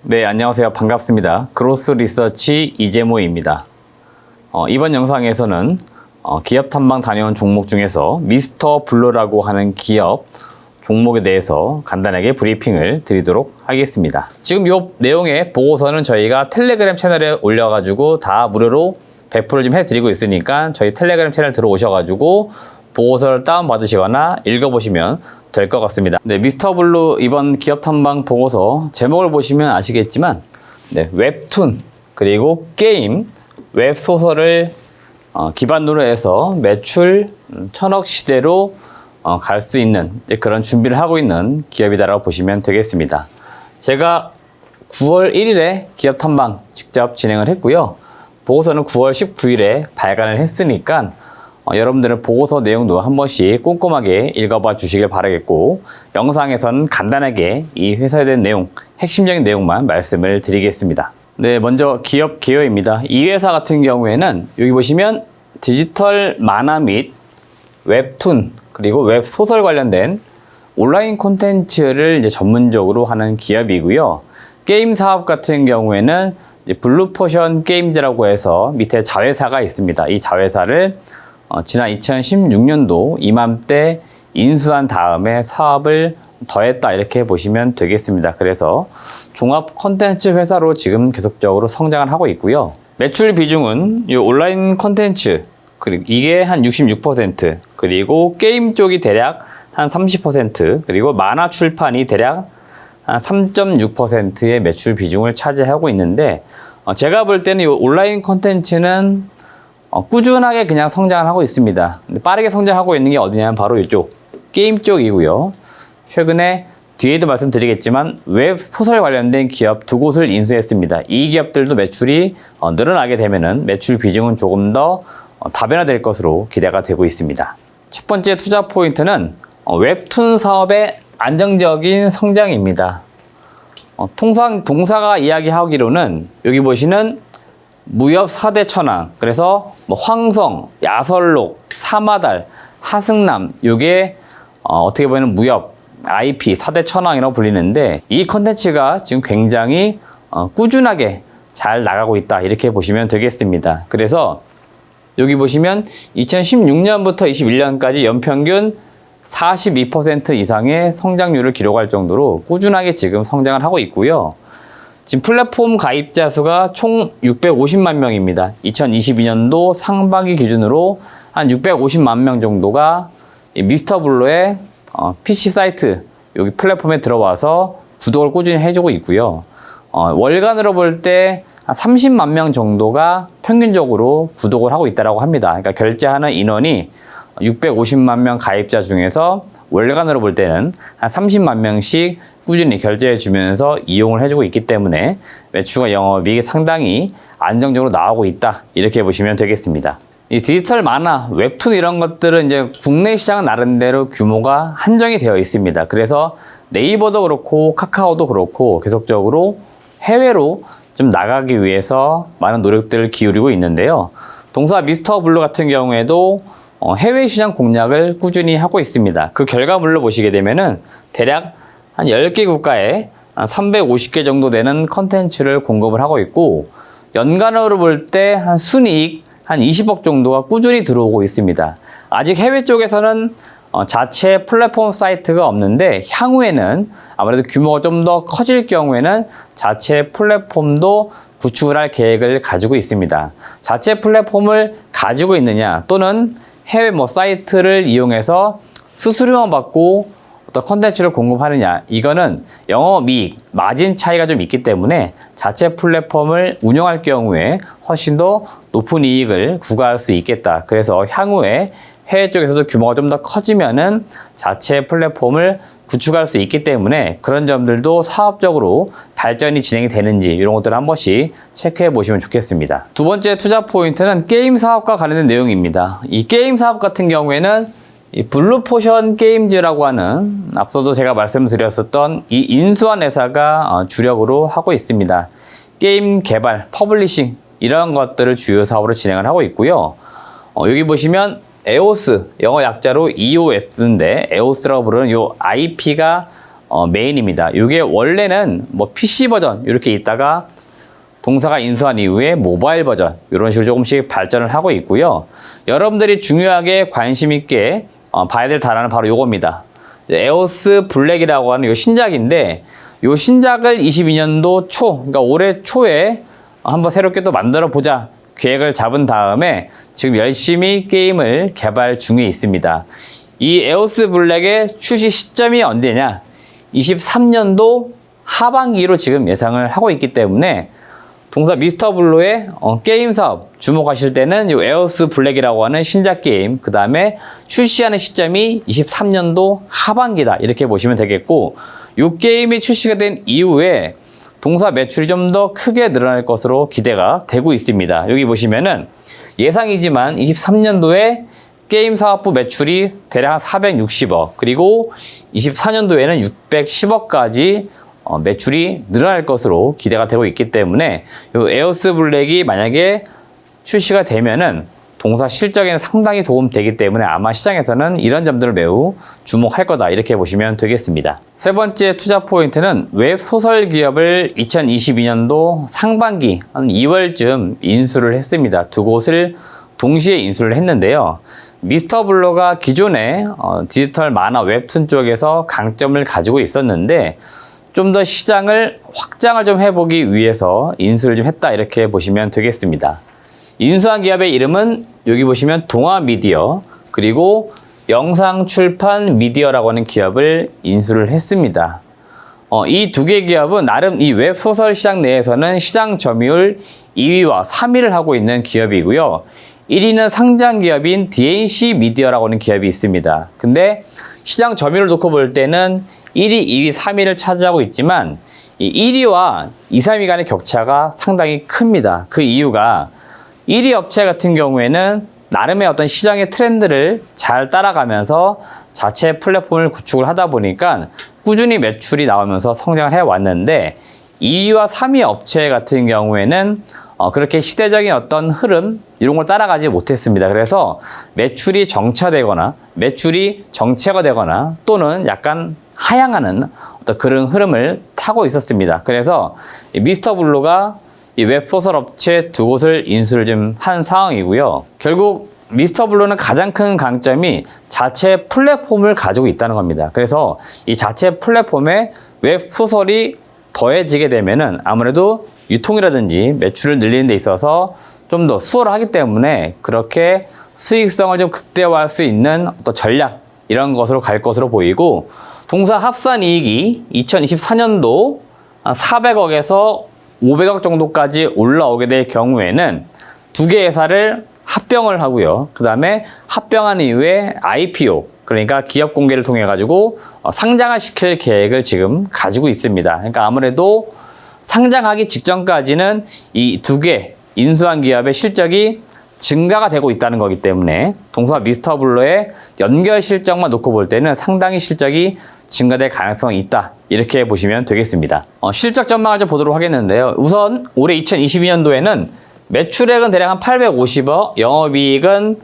네, 안녕하세요. 반갑습니다. 그로스 리서치 이재모입니다. 이번 영상에서는 기업 탐방 다녀온 종목 중에서 미스터 블루라고 하는 기업 종목에 대해서 간단하게 브리핑을 드리도록 하겠습니다. 지금 이 내용의 보고서는 저희가 텔레그램 채널에 올려가지고 다 무료로 배포를 좀 해드리고 있으니까 저희 텔레그램 채널 들어오셔가지고 보고서를 다운받으시거나 읽어보시면 될 것 같습니다. 네, 미스터 블루 이번 기업 탐방 보고서 제목을 보시면 아시겠지만 웹툰 그리고 게임, 웹소설을 기반으로 해서 매출 1000억 시대로 갈 수 있는 그런 준비를 하고 있는 기업이다라고 보시면 되겠습니다. 제가 9월 1일에 기업 탐방 직접 진행을 했고요. 보고서는 9월 19일에 발간을 했으니까 여러분들은 보고서 내용도 한 번씩 꼼꼼하게 읽어봐 주시길 바라겠고, 영상에서는 간단하게 이 회사에 대한 내용, 핵심적인 내용만 말씀을 드리겠습니다. 네, 먼저 기업 개요입니다. 이 회사 같은 경우에는 여기 보시면 디지털 만화 및 웹툰 그리고 웹소설 관련된 온라인 콘텐츠를 이제 전문적으로 하는 기업이고요. 게임 사업 같은 경우에는 블루포션 게임즈라고 해서 밑에 자회사가 있습니다. 이 자회사를 지난 2016년도 이맘때 인수한 다음에 사업을 더했다 이렇게 보시면 되겠습니다. 그래서 종합 콘텐츠 회사로 지금 계속적으로 성장을 하고 있고요. 매출 비중은 이 온라인 콘텐츠 그리고 이게 한 66%, 그리고 게임 쪽이 대략 한 30%, 그리고 만화 출판이 대략 한 3.6%의 매출 비중을 차지하고 있는데, 제가 볼 때는 이 온라인 콘텐츠는 꾸준하게 그냥 성장을 하고 있습니다. 근데 빠르게 성장하고 있는 게 어디냐면 바로 이쪽 게임 쪽이고요. 최근에 뒤에도 말씀드리겠지만 웹 소설 관련된 기업 두 곳을 인수했습니다. 이 기업들도 매출이 늘어나게 되면은 매출 비중은 조금 더 다변화될 것으로 기대가 되고 있습니다. 첫 번째 투자 포인트는 웹툰 사업의 안정적인 성장입니다. 통상 동사가 이야기하기로는 여기 보시는 무협 4대 천왕, 그래서 황성, 야설록, 사마달, 하승남, 요게 어떻게 보면 무협 IP 4대 천왕이라고 불리는데, 이 컨텐츠가 지금 굉장히 꾸준하게 잘 나가고 있다 이렇게 보시면 되겠습니다. 그래서 여기 보시면 2016년부터 21년까지 연평균 42% 이상의 성장률을 기록할 정도로 꾸준하게 지금 성장을 하고 있고요. 지금 플랫폼 가입자 수가 총 650만 명입니다. 2022년도 상반기 기준으로 한 650만 명 정도가 미스터 블루의 PC 사이트 여기 플랫폼에 들어와서 구독을 꾸준히 해주고 있고요. 월간으로 볼 때 한 30만 명 정도가 평균적으로 구독을 하고 있다고 합니다. 그러니까 결제하는 인원이 650만 명 가입자 중에서 월간으로 볼 때는 한 30만 명씩 꾸준히 결제해 주면서 이용을 해주고 있기 때문에 매출과 영업이익이 상당히 안정적으로 나오고 있다 이렇게 보시면 되겠습니다. 이 디지털 만화, 웹툰 이런 것들은 이제 국내 시장은 나름대로 규모가 한정이 되어 있습니다. 그래서 네이버도 그렇고 카카오도 그렇고 계속적으로 해외로 좀 나가기 위해서 많은 노력들을 기울이고 있는데요. 동사 미스터 블루 같은 경우에도 해외 시장 공략을 꾸준히 하고 있습니다. 그 결과물로 보시게 되면은 대략 한 10개 국가에 한 350개 정도 되는 컨텐츠를 공급을 하고 있고, 연간으로 볼 때 한 순이익 한 20억 정도가 꾸준히 들어오고 있습니다. 아직 해외 쪽에서는 자체 플랫폼 사이트가 없는데, 향후에는 아무래도 규모가 좀 더 커질 경우에는 자체 플랫폼도 구축을 할 계획을 가지고 있습니다. 자체 플랫폼을 가지고 있느냐, 또는 해외 사이트를 이용해서 수수료만 받고 어떤 컨텐츠를 공급하느냐, 이거는 영업이익, 마진 차이가 좀 있기 때문에 자체 플랫폼을 운영할 경우에 훨씬 더 높은 이익을 구가할 수 있겠다. 그래서 향후에 해외 쪽에서도 규모가 좀 더 커지면은 자체 플랫폼을 구축할 수 있기 때문에 그런 점들도 사업적으로 발전이 진행이 되는지 이런 것들을 한 번씩 체크해 보시면 좋겠습니다. 두 번째 투자 포인트는 게임 사업과 관련된 내용입니다. 이 게임 사업 같은 경우에는 이 블루포션 게임즈라고 하는 앞서도 제가 말씀드렸었던 이 인수한 회사가 주력으로 하고 있습니다. 게임 개발, 퍼블리싱 이런 것들을 주요 사업으로 진행을 하고 있고요. 여기 보시면 에오스, 영어 약자로 EOS인데 에오스라고 부르는 이 IP가 메인입니다. 이게 원래는 뭐 PC 버전 이렇게 있다가 동사가 인수한 이후에 모바일 버전 이런 식으로 조금씩 발전을 하고 있고요. 여러분들이 중요하게 관심 있게 봐야 될 단어는 바로 이겁니다. 에오스 블랙이라고 하는 이 신작인데 이 신작을 22년도 초, 그러니까 올해 초에 한번 새롭게 또 만들어 보자 계획을 잡은 다음에 지금 열심히 게임을 개발 중에 있습니다. 이 에오스 블랙의 출시 시점이 언제냐? 23년도 하반기로 지금 예상을 하고 있기 때문에 동사 미스터 블루의 게임 사업 주목하실 때는 이 에오스 블랙이라고 하는 신작 게임, 그 다음에 출시하는 시점이 23년도 하반기다 이렇게 보시면 되겠고, 이 게임이 출시가 된 이후에 동사 매출이 좀 더 크게 늘어날 것으로 기대가 되고 있습니다. 여기 보시면은 예상이지만 23년도에 게임 사업부 매출이 대략 한 460억, 그리고 24년도에는 610억까지 매출이 늘어날 것으로 기대가 되고 있기 때문에 이 에오스 블랙이 만약에 출시가 되면은 동사 실적에는 상당히 도움되기 때문에 아마 시장에서는 이런 점들을 매우 주목할 거다 이렇게 보시면 되겠습니다. 세 번째 투자 포인트는 웹소설 기업을 2022년도 상반기 한 2월쯤 인수를 했습니다. 두 곳을 동시에 인수를 했는데요. 미스터 블루가 기존에 디지털 만화 웹툰 쪽에서 강점을 가지고 있었는데 좀 더 시장을 확장을 좀 해보기 위해서 인수를 좀 했다 이렇게 보시면 되겠습니다. 인수한 기업의 이름은 여기 보시면 동아미디어, 그리고 영상출판 미디어라고 하는 기업을 인수를 했습니다. 이 두 개 기업은 나름 이 웹소설 시장 내에서는 시장 점유율 2위와 3위를 하고 있는 기업이고요. 1위는 상장 기업인 DNC 미디어라고 하는 기업이 있습니다. 근데 시장 점유율을 놓고 볼 때는 1위, 2위, 3위를 차지하고 있지만 이 1위와 2, 3위 간의 격차가 상당히 큽니다. 그 이유가 1위 업체 같은 경우에는 나름의 어떤 시장의 트렌드를 잘 따라가면서 자체 플랫폼을 구축을 하다 보니까 꾸준히 매출이 나오면서 성장을 해왔는데, 2위와 3위 업체 같은 경우에는 그렇게 시대적인 어떤 흐름 이런 걸 따라가지 못했습니다. 그래서 매출이 정체되거나 매출이 정체가 또는 약간 하향하는 어떤 그런 흐름을 타고 있었습니다. 그래서 미스터 블루가 이 웹소설 업체 두 곳을 인수를 좀 한 상황이고요. 결국 미스터 블루는 가장 큰 강점이 자체 플랫폼을 가지고 있다는 겁니다. 그래서 이 자체 플랫폼에 웹소설이 더해지게 되면은 아무래도 유통이라든지 매출을 늘리는 데 있어서 좀 더 수월하기 때문에 그렇게 수익성을 좀 극대화할 수 있는 어떤 전략 이런 것으로 갈 것으로 보이고, 동사 합산 이익이 2024년도 400억에서 500억 정도까지 올라오게 될 경우에는 두 개의 회사를 합병을 하고요. 그 다음에 합병한 이후에 IPO, 그러니까 기업 공개를 통해 가지고 상장을 시킬 계획을 지금 가지고 있습니다. 그러니까 아무래도 상장하기 직전까지는 이 두 개 인수한 기업의 실적이 증가가 되고 있다는 거기 때문에 동사 미스터 블루의 연결 실적만 놓고 볼 때는 상당히 실적이 증가될 가능성이 있다 이렇게 보시면 되겠습니다. 실적 전망을 좀 보도록 하겠는데요. 우선 올해 2022년도에는 매출액은 대략 한 850억, 영업이익은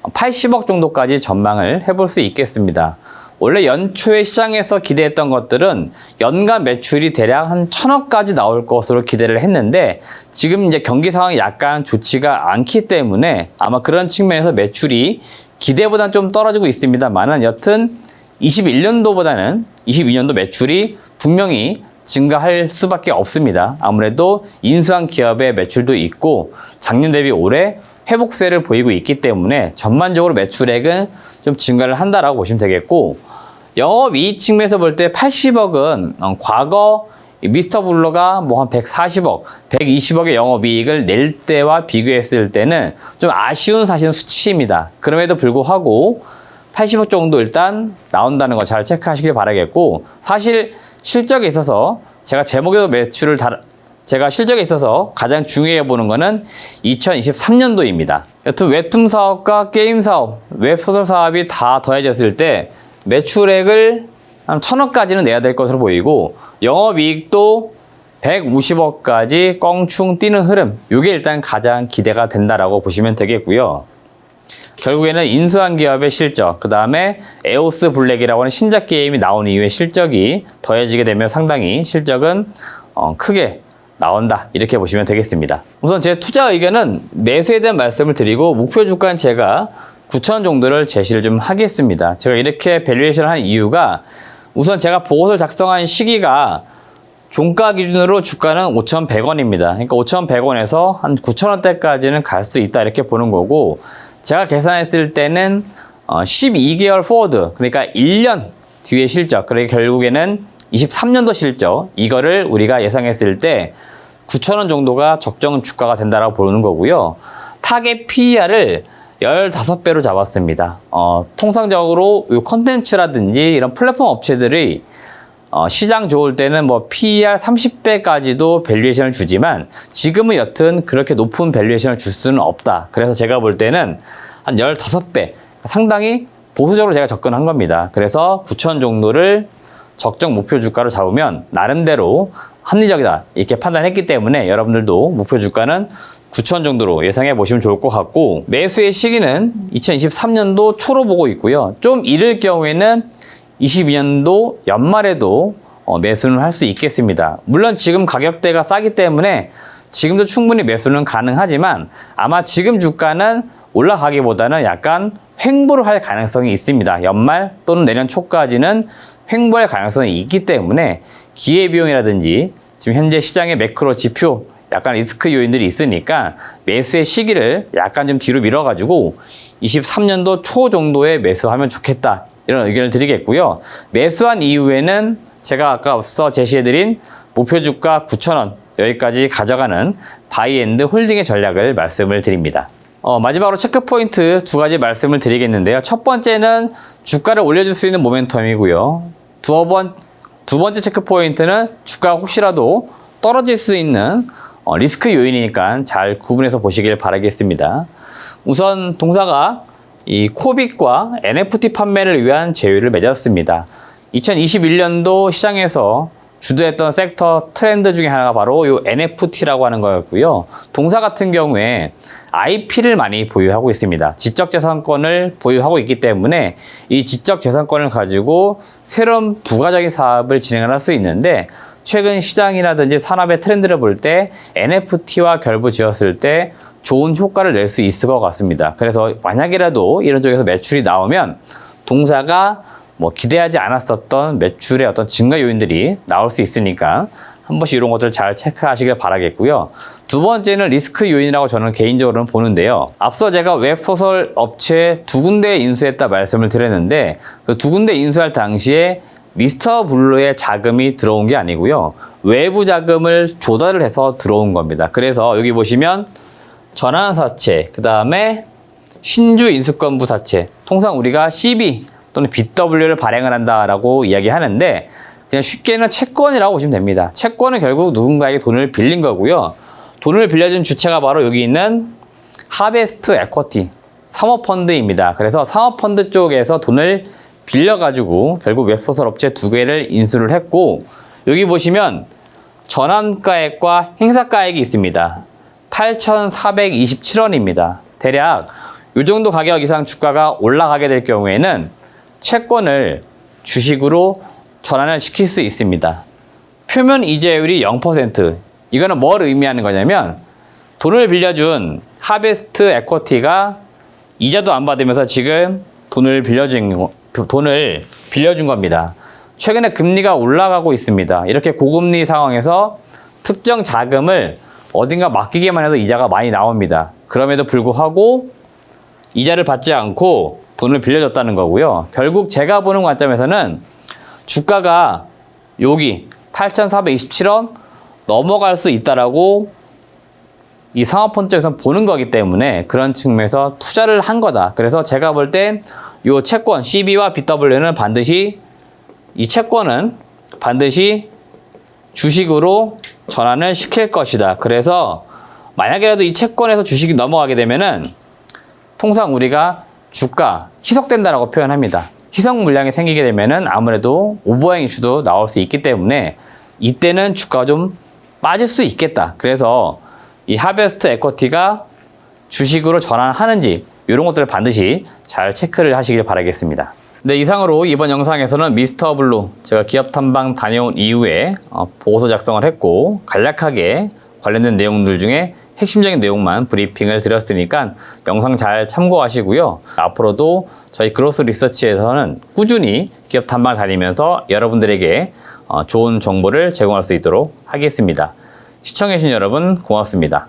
80억 정도까지 전망을 해볼 수 있겠습니다. 원래 연초에 시장에서 기대했던 것들은 연간 매출이 대략 한 1000억까지 나올 것으로 기대를 했는데, 지금 이제 경기 상황이 약간 좋지가 않기 때문에 아마 그런 측면에서 매출이 기대보다는 좀 떨어지고 있습니다만은, 여튼 21년도보다는 22년도 매출이 분명히 증가할 수밖에 없습니다. 아무래도 인수한 기업의 매출도 있고 작년 대비 올해 회복세를 보이고 있기 때문에 전반적으로 매출액은 좀 증가를 한다라고 보시면 되겠고, 영업이익 측면에서 볼 때 80억은 과거 미스터 블루가 뭐 한 140억, 120억의 영업이익을 낼 때와 비교했을 때는 좀 아쉬운 사실은 수치입니다. 그럼에도 불구하고 80억 정도 일단 나온다는 거 잘 체크하시길 바라겠고, 사실 실적에 있어서 제가 제목에도 제가 실적에 있어서 가장 중요해 보는 거는 2023년도입니다. 여튼 웹툰 사업과 게임 사업, 웹소설 사업이 다 더해졌을 때 매출액을 한 1000억까지는 내야 될 것으로 보이고, 영업이익도 150억까지 껑충 뛰는 흐름, 이게 일단 가장 기대가 된다라고 보시면 되겠고요. 결국에는 인수한 기업의 실적, 그 다음에 에오스 블랙이라고 하는 신작 게임이 나온 이후에 실적이 더해지게 되면 상당히 실적은 크게 나온다, 이렇게 보시면 되겠습니다. 우선 제 투자 의견은 매수에 대한 말씀을 드리고 목표 주가는 제가 9,000원 정도를 제시를 좀 하겠습니다. 제가 이렇게 밸류에이션을 한 이유가 우선 제가 보고서를 작성한 시기가 종가 기준으로 주가는 5,100원입니다. 그러니까 5,100원에서 한 9,000원대까지는 갈 수 있다, 이렇게 보는 거고, 제가 계산했을 때는 12개월 포워드, 그러니까 1년 뒤의 실적, 그러니까 결국에는 23년도 실적, 이거를 우리가 예상했을 때 9,000원 정도가 적정 주가가 된다라고 보는 거고요. 타겟 PER을 15배로 잡았습니다. 통상적으로 이 컨텐츠라든지 이런 플랫폼 업체들이 시장 좋을 때는 뭐 PER 30배까지도 밸류에이션을 주지만 지금은 여튼 그렇게 높은 밸류에이션을 줄 수는 없다. 그래서 제가 볼 때는 한 15배, 상당히 보수적으로 제가 접근한 겁니다. 그래서 9,000 정도를 적정 목표 주가로 잡으면 나름대로 합리적이다, 이렇게 판단했기 때문에 여러분들도 목표 주가는 9,000 정도로 예상해 보시면 좋을 것 같고, 매수의 시기는 2023년도 초로 보고 있고요. 좀 이를 경우에는 22년도 연말에도 매수는 할 수 있겠습니다. 물론 지금 가격대가 싸기 때문에 지금도 충분히 매수는 가능하지만 아마 지금 주가는 올라가기보다는 약간 횡보를 할 가능성이 있습니다. 연말 또는 내년 초까지는 횡보할 가능성이 있기 때문에 기회비용이라든지 지금 현재 시장의 매크로 지표, 약간 리스크 요인들이 있으니까 매수의 시기를 약간 좀 뒤로 밀어가지고 23년도 초 정도에 매수하면 좋겠다, 이런 의견을 드리겠고요. 매수한 이후에는 제가 아까 앞서 제시해드린 목표 주가 9,000원 여기까지 가져가는 바이앤드 홀딩의 전략을 말씀을 드립니다. 마지막으로 체크포인트 두 가지 말씀을 드리겠는데요. 첫 번째는 주가를 올려줄 수 있는 모멘텀이고요. 두 번째 체크포인트는 주가가 혹시라도 떨어질 수 있는 리스크 요인이니까 잘 구분해서 보시길 바라겠습니다. 우선 동사가 이 코빅과 NFT 판매를 위한 제휴를 맺었습니다. 2021년도 시장에서 주도했던 섹터 트렌드 중에 하나가 바로 이 NFT라고 하는 거였고요. 동사 같은 경우에 IP를 많이 보유하고 있습니다. 지적재산권을 보유하고 있기 때문에 이 지적재산권을 가지고 새로운 부가적인 사업을 진행을 할 수 있는데, 최근 시장이라든지 산업의 트렌드를 볼 때 NFT와 결부지었을 때 좋은 효과를 낼 수 있을 것 같습니다. 그래서 만약이라도 이런 쪽에서 매출이 나오면 동사가 뭐 기대하지 않았었던 매출의 어떤 증가 요인들이 나올 수 있으니까 한 번씩 이런 것들을 잘 체크하시길 바라겠고요. 두 번째는 리스크 요인이라고 저는 개인적으로는 보는데요. 앞서 제가 웹소설 업체 두 군데 인수했다 말씀을 드렸는데, 그 두 군데 인수할 당시에 미스터 블루의 자금이 들어온 게 아니고요. 외부 자금을 조달을 해서 들어온 겁니다. 그래서 여기 보시면 전환사채, 그 다음에 신주 인수권부 사채, 통상 우리가 CB 또는 BW를 발행을 한다라고 이야기하는데 그냥 쉽게는 채권이라고 보시면 됩니다. 채권은 결국 누군가에게 돈을 빌린 거고요. 돈을 빌려준 주체가 바로 여기 있는 하베스트 에쿼티 사모펀드입니다. 그래서 사모펀드 쪽에서 돈을 빌려가지고 결국 웹소설 업체 두 개를 인수를 했고, 여기 보시면 전환가액과 행사가액이 있습니다. 8,427원입니다. 대략 이 정도 가격 이상 주가가 올라가게 될 경우에는 채권을 주식으로 전환을 시킬 수 있습니다. 표면 이자율이 0%. 이거는 뭘 의미하는 거냐면 돈을 빌려준 하베스트 에쿼티가 이자도 안 받으면서 지금 돈을 빌려준 겁니다. 최근에 금리가 올라가고 있습니다. 이렇게 고금리 상황에서 특정 자금을 어딘가 맡기기만 해도 이자가 많이 나옵니다. 그럼에도 불구하고 이자를 받지 않고 돈을 빌려줬다는 거고요. 결국 제가 보는 관점에서는 주가가 여기 8,427원 넘어갈 수 있다라고 이 상업펀드 쪽에서 보는 거기 때문에 그런 측면에서 투자를 한 거다. 그래서 제가 볼 땐 이 채권 CB와 BW는 반드시, 이 채권은 반드시 주식으로 전환을 시킬 것이다. 그래서 만약이라도 이 채권에서 주식이 넘어가게 되면은 통상 우리가 주가 희석된다라고 표현합니다. 희석 물량이 생기게 되면은 아무래도 오버행 이슈도 나올 수 있기 때문에 이때는 주가가 좀 빠질 수 있겠다. 그래서 이 하베스트 에쿼티가 주식으로 전환하는지 이런 것들을 반드시 잘 체크를 하시길 바라겠습니다. 네, 이상으로 이번 영상에서는 미스터 블루 제가 기업 탐방 다녀온 이후에 보고서 작성을 했고 간략하게 관련된 내용들 중에 핵심적인 내용만 브리핑을 드렸으니까 영상 잘 참고하시고요. 앞으로도 저희 그로스 리서치에서는 꾸준히 기업 탐방을 다니면서 여러분들에게 좋은 정보를 제공할 수 있도록 하겠습니다. 시청해주신 여러분 고맙습니다.